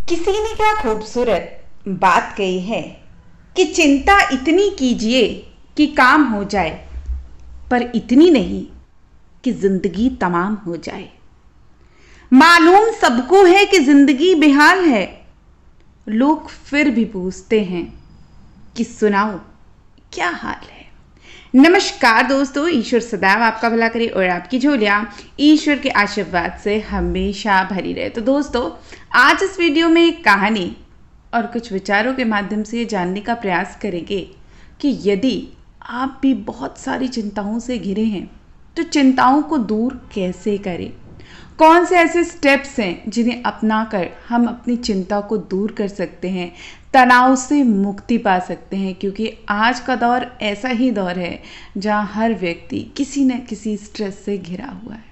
किसी ने क्या खूबसूरत बात कही है कि चिंता इतनी कीजिए कि काम हो जाए, पर इतनी नहीं कि जिंदगी तमाम हो जाए। मालूम सबको है कि जिंदगी बेहाल है, लोग फिर भी पूछते हैं कि सुनाओ क्या हाल है। नमस्कार दोस्तों, ईश्वर सदैव आपका भला करे और आपकी झोलियां ईश्वर के आशीर्वाद से हमेशा भरी रहे। तो दोस्तों, आज इस वीडियो में एक कहानी और कुछ विचारों के माध्यम से ये जानने का प्रयास करेंगे कि यदि आप भी बहुत सारी चिंताओं से घिरे हैं तो चिंताओं को दूर कैसे करें। कौन से ऐसे स्टेप्स हैं जिन्हें अपनाकर हम अपनी चिंता को दूर कर सकते हैं, तनाव से मुक्ति पा सकते हैं। क्योंकि आज का दौर ऐसा ही दौर है जहां हर व्यक्ति किसी न किसी स्ट्रेस से घिरा हुआ है।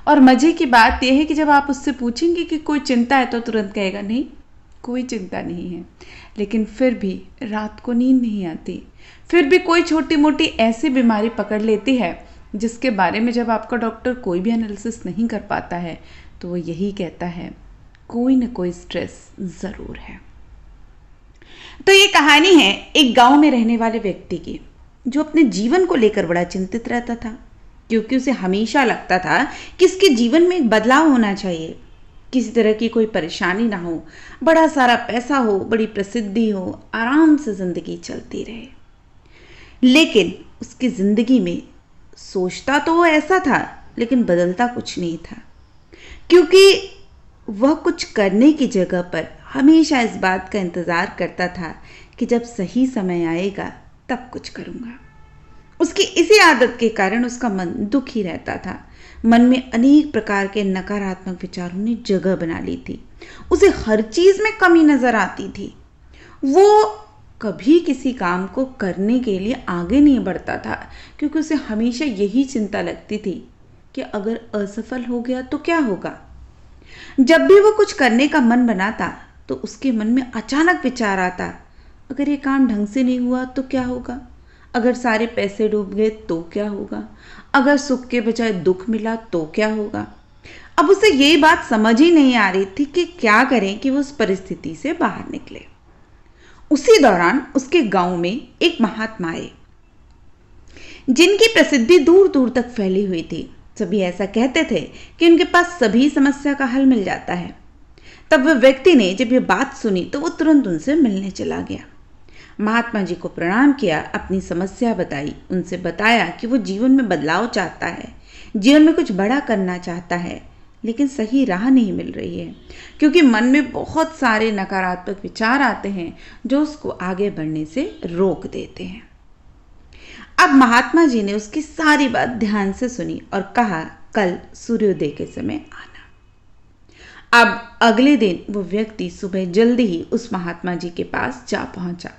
और मज़े की बात यह है कि जब आप उससे पूछेंगे कि कोई चिंता है तो तुरंत कहेगा नहीं, कोई चिंता नहीं है। लेकिन फिर भी रात को नींद नहीं आती, फिर भी कोई छोटी मोटी ऐसी बीमारी पकड़ लेती है जिसके बारे में जब आपका डॉक्टर कोई भी एनालिसिस नहीं कर पाता है तो वो यही कहता है कोई न कोई स्ट्रेस ज़रूर है। तो ये कहानी है एक गांव में रहने वाले व्यक्ति की, जो अपने जीवन को लेकर बड़ा चिंतित रहता था। क्योंकि उसे हमेशा लगता था कि इसके जीवन में एक बदलाव होना चाहिए, किसी तरह की कोई परेशानी ना हो, बड़ा सारा पैसा हो, बड़ी प्रसिद्धि हो, आराम से ज़िंदगी चलती रहे। लेकिन उसकी ज़िंदगी में सोचता तो वो ऐसा था, लेकिन बदलता कुछ नहीं था। क्योंकि वह कुछ करने की जगह पर हमेशा इस बात का इंतज़ार करता था कि जब सही समय आएगा तब कुछ करूँगा। उसकी इसी आदत के कारण उसका मन दुखी रहता था। मन में अनेक प्रकार के नकारात्मक विचारों ने जगह बना ली थी। उसे हर चीज़ में कमी नज़र आती थी। वो कभी किसी काम को करने के लिए आगे नहीं बढ़ता था, क्योंकि उसे हमेशा यही चिंता लगती थी कि अगर असफल हो गया तो क्या होगा। जब भी वो कुछ करने का मन बनाता तो उसके मन में अचानक विचार आता, अगर ये काम ढंग से नहीं हुआ तो क्या होगा, अगर सारे पैसे डूब गए तो क्या होगा, अगर सुख के बजाय दुख मिला तो क्या होगा। अब उसे यही बात समझ ही नहीं आ रही थी कि क्या करें कि वो उस परिस्थिति से बाहर निकले। उसी दौरान उसके गांव में एक महात्मा आए, जिनकी प्रसिद्धि दूर दूर तक फैली हुई थी। सभी ऐसा कहते थे कि उनके पास सभी समस्या का हल मिल जाता है। तब वह व्यक्ति ने जब ये बात सुनी तो वो तुरंत उनसे मिलने चला गया। महात्मा जी को प्रणाम किया, अपनी समस्या बताई, उनसे बताया कि वो जीवन में बदलाव चाहता है, जीवन में कुछ बड़ा करना चाहता है, लेकिन सही राह नहीं मिल रही है। क्योंकि मन में बहुत सारे नकारात्मक विचार आते हैं जो उसको आगे बढ़ने से रोक देते हैं। अब महात्मा जी ने उसकी सारी बात ध्यान से सुनी और कहा, कल सूर्योदय के समय आना। अब अगले दिन वो व्यक्ति सुबह जल्दी ही उस महात्मा जी के पास जा पहुंचा।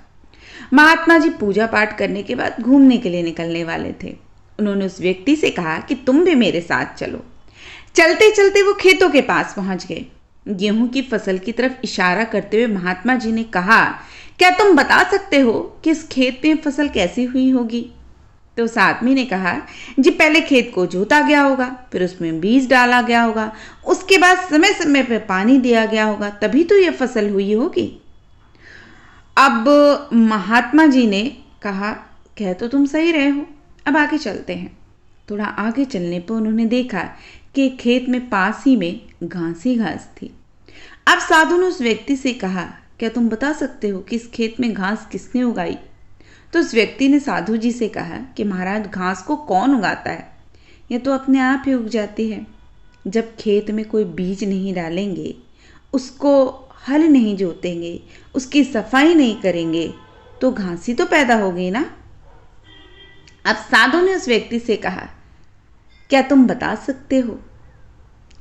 महात्मा जी पूजा पाठ करने के बाद घूमने के लिए निकलने वाले थे। उन्होंने उस व्यक्ति से कहा कि तुम भी मेरे साथ चलो। चलते चलते वो खेतों के पास पहुंच गए। गेहूं की फसल की तरफ इशारा करते हुए महात्मा जी ने कहा, क्या तुम बता सकते हो कि इस खेत में फसल कैसी हुई होगी। तो उस आदमी ने कहा, जी पहले खेत को जोता गया होगा, फिर उसमें बीज डाला गया होगा, उसके बाद समय समय पर पानी दिया गया होगा, तभी तो ये फसल हुई होगी। अब महात्मा जी ने कहा, कह तो तुम सही रहे हो, अब आगे चलते हैं। थोड़ा आगे चलने पर उन्होंने देखा कि खेत में पास ही में घास ही घास थी। अब साधु ने उस व्यक्ति से कहा, क्या तुम बता सकते हो कि इस खेत में घास किसने उगाई। तो उस व्यक्ति ने साधु जी से कहा कि महाराज, घास को कौन उगाता है, यह तो अपने आप ही उग जाती है। जब खेत में कोई बीज नहीं डालेंगे, उसको हल नहीं जोतेंगे, उसकी सफाई नहीं करेंगे तो घास ही तो पैदा होगी ना। अब साधु ने उस व्यक्ति से कहा, क्या तुम बता सकते हो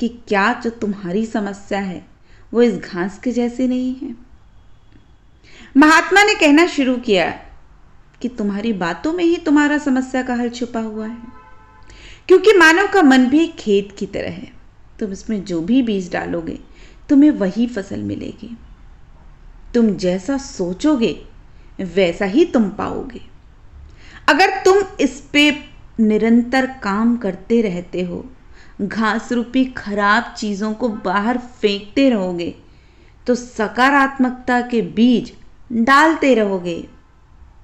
कि क्या जो तुम्हारी समस्या है वो इस घास के जैसी नहीं है। महात्मा ने कहना शुरू किया कि तुम्हारी बातों में ही तुम्हारा समस्या का हल छुपा हुआ है। क्योंकि मानव का मन भी एक खेत की तरह है, तुम इसमें जो भी बीज डालोगे तुम्हें वही फसल मिलेगी। तुम जैसा सोचोगे वैसा ही तुम पाओगे। अगर तुम इस पे निरंतर काम करते रहते हो, घास रूपी खराब चीज़ों को बाहर फेंकते रहोगे, तो सकारात्मकता के बीज डालते रहोगे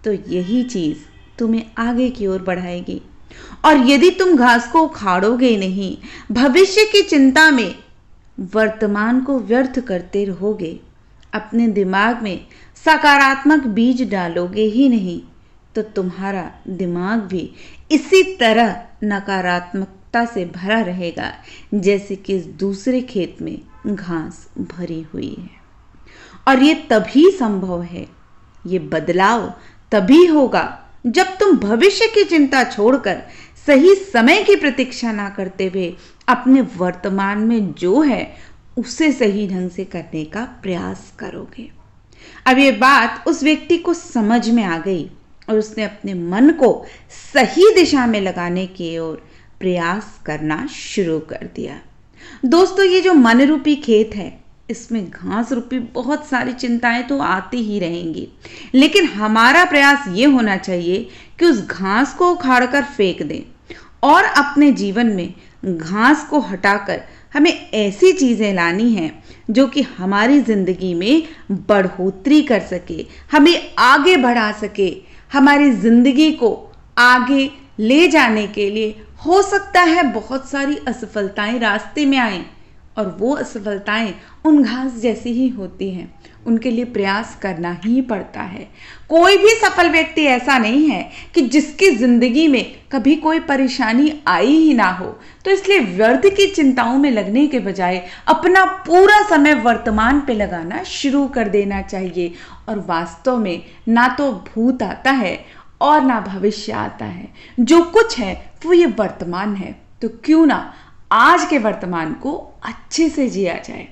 तो यही चीज तुम्हें आगे की ओर बढ़ाएगी। और यदि तुम घास को उखाड़ोगे नहीं, भविष्य की चिंता में वर्तमान को व्यर्थ करते रहोगे, अपने दिमाग में सकारात्मक बीज डालोगे ही नहीं, तो तुम्हारा दिमाग भी इसी तरह नकारात्मकता से भरा रहेगा जैसे कि इस दूसरे खेत में घास भरी हुई है। और ये तभी संभव है, ये बदलाव तभी होगा जब तुम भविष्य की चिंता छोड़कर सही समय की प्रतीक्षा ना करते हुए अपने वर्तमान में जो है उसे सही ढंग से करने का प्रयास करोगे। अब ये बात उस व्यक्ति को समझ में आ गई और उसने अपने मन को सही दिशा में लगाने की ओर प्रयास करना शुरू कर दिया। दोस्तों, ये जो मन रूपी खेत है, इसमें घास रूपी बहुत सारी चिंताएं तो आती ही रहेंगी, लेकिन हमारा प्रयास ये होना चाहिए कि उस घास को उखाड़कर फेंक दें और अपने जीवन में घास को हटाकर हमें ऐसी चीजें लानी हैं जो कि हमारी जिंदगी में बढ़ोतरी कर सके, हमें आगे बढ़ा सके, हमारी जिंदगी को आगे ले जाने के लिए। हो सकता है बहुत सारी असफलताएं रास्ते में आए और वो असफलताएं उन घास जैसी ही होती हैं, उनके लिए प्रयास करना ही पड़ता है। कोई भी सफल व्यक्ति ऐसा नहीं है कि जिसकी जिंदगी में कभी कोई परेशानी आई ही ना हो। तो इसलिए व्यर्थ की चिंताओं में लगने के बजाय अपना पूरा समय वर्तमान पे लगाना शुरू कर देना चाहिए। और वास्तव में ना तो भूत आता है और ना भविष्य आता है, जो कुछ है वो ये वर्तमान है। तो क्यों ना आज के वर्तमान को अच्छे से जिया जाए।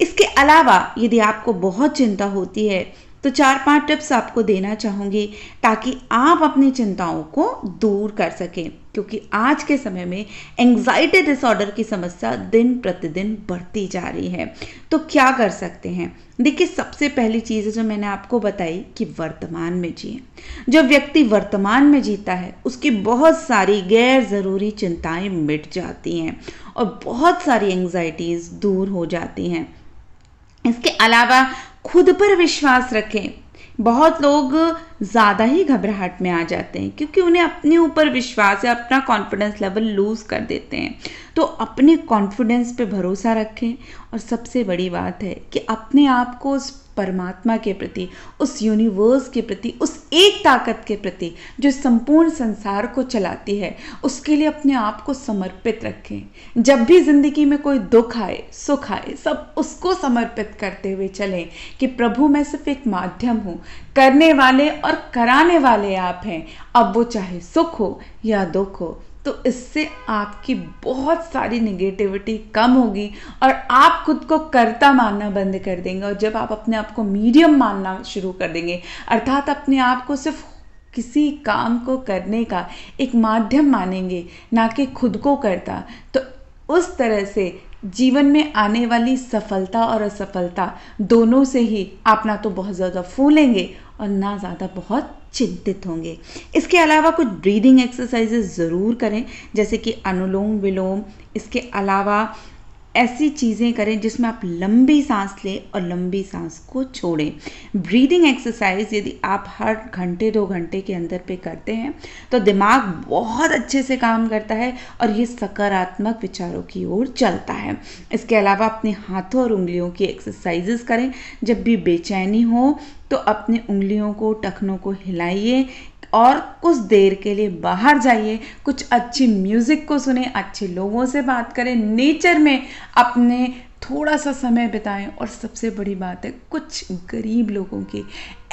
इसके अलावा यदि आपको बहुत चिंता होती है तो 4-5 टिप्स आपको देना चाहूँगी ताकि आप अपनी चिंताओं को दूर कर सकें, क्योंकि आज के समय में एंग्जाइटी डिसऑर्डर की समस्या दिन प्रतिदिन बढ़ती जा रही है। तो क्या कर सकते हैं? देखिए, सबसे पहली चीज़ जो मैंने आपको बताई कि वर्तमान में जिए। जो व्यक्ति वर्तमान में जीता है उसकी बहुत सारी गैर ज़रूरी चिंताएं मिट जाती हैं और बहुत सारी एंग्जाइटीज़ दूर हो जाती हैं। इसके अलावा खुद पर विश्वास रखें। बहुत लोग ज़्यादा ही घबराहट में आ जाते हैं क्योंकि उन्हें अपने ऊपर विश्वास या अपना कॉन्फिडेंस लेवल लूज़ कर देते हैं। तो अपने कॉन्फिडेंस पे भरोसा रखें और सबसे बड़ी बात है कि अपने आप को उस परमात्मा के प्रति, उस यूनिवर्स के प्रति, उस एक ताकत के प्रति जो संपूर्ण संसार को चलाती है, उसके लिए अपने आप को समर्पित रखें। जब भी जिंदगी में कोई दुख आए, सुख आए, सब उसको समर्पित करते हुए चलें कि प्रभु मैं सिर्फ एक माध्यम हूँ, करने वाले और कराने वाले आप हैं। अब वो चाहे सुख हो या दुख हो, तो इससे आपकी बहुत सारी नेगेटिविटी कम होगी और आप खुद को कर्ता मानना बंद कर देंगे। और जब आप अपने आप को मीडियम मानना शुरू कर देंगे, अर्थात अपने आप को सिर्फ किसी काम को करने का एक माध्यम मानेंगे, ना कि खुद को कर्ता, तो उस तरह से जीवन में आने वाली सफलता और असफलता दोनों से ही आप ना तो बहुत ज़्यादा फूलेंगे और ना ज़्यादा बहुत चिंतित होंगे। इसके अलावा कुछ ब्रीदिंग एक्सरसाइजेस ज़रूर करें, जैसे कि अनुलोम विलोम। इसके अलावा ऐसी चीज़ें करें जिसमें आप लंबी सांस लें और लंबी सांस को छोड़ें। ब्रीदिंग एक्सरसाइज यदि आप हर घंटे 2 घंटे के अंदर पे करते हैं तो दिमाग बहुत अच्छे से काम करता है और ये सकारात्मक विचारों की ओर चलता है। इसके अलावा अपने हाथों और उंगलियों की एक्सरसाइजेस करें। जब भी बेचैनी हो तो अपनी उंगलियों को, टखनों को हिलाइए और कुछ देर के लिए बाहर जाइए, कुछ अच्छी म्यूज़िक को सुने, अच्छे लोगों से बात करें, नेचर में अपने थोड़ा सा समय बिताएं। और सबसे बड़ी बात है, कुछ गरीब लोगों की,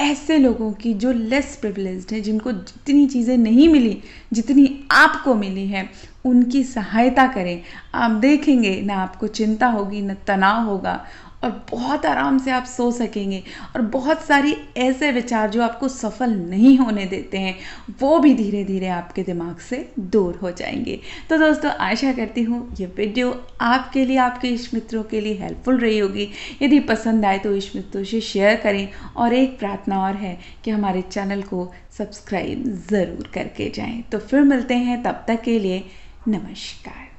ऐसे लोगों की जो लेस प्रिविलेज्ड हैं, जिनको जितनी चीज़ें नहीं मिली जितनी आपको मिली है, उनकी सहायता करें। आप देखेंगे ना आपको चिंता होगी, ना तनाव होगा और बहुत आराम से आप सो सकेंगे। और बहुत सारी ऐसे विचार जो आपको सफल नहीं होने देते हैं वो भी धीरे धीरे आपके दिमाग से दूर हो जाएंगे। तो दोस्तों, आशा करती हूँ ये वीडियो आपके लिए, आपके इष्ट मित्रों के लिए हेल्पफुल रही होगी। यदि पसंद आए तो इष्ट मित्रों से शेयर करें और एक प्रार्थना और है कि हमारे चैनल को सब्सक्राइब ज़रूर करके जाएं। तो फिर मिलते हैं, तब तक के लिए नमस्कार।